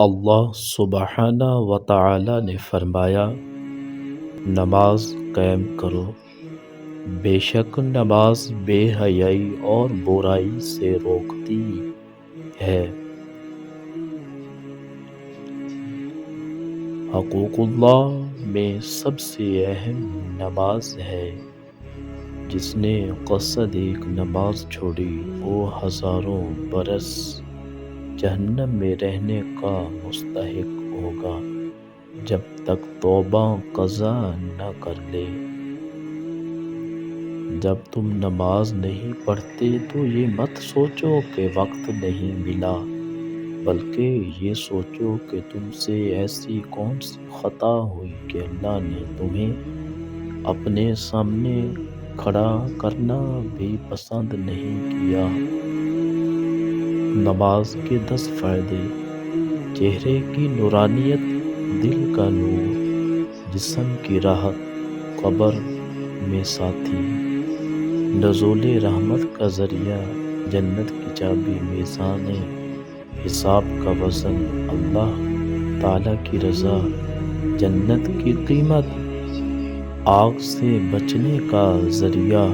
اللہ سبحانہ و تعالی نے فرمایا، نماز قائم کرو، بے شک نماز بے حیائی اور برائی سے روکتی ہے۔ حقوق اللہ میں سب سے اہم نماز ہے۔ جس نے قصد ایک نماز چھوڑی وہ ہزاروں برس جہنم میں رہنے کا مستحق ہوگا جب تک توبہ قضا نہ کر لے۔ جب تم نماز نہیں پڑھتے تو یہ مت سوچو کہ وقت نہیں ملا، بلکہ یہ سوچو کہ تم سے ایسی کون سی خطا ہوئی کہ اللہ نے تمہیں اپنے سامنے کھڑا کرنا بھی پسند نہیں کیا۔ نماز کے 10 فائدے: چہرے کی نورانیت، دل کا نور، جسم کی راحت، قبر میں ساتھی، نزول رحمت کا ذریعہ، جنت کی چابی، میزان حساب کا وزن، اللہ تعالی کی رضا، جنت کی قیمت، آگ سے بچنے کا ذریعہ،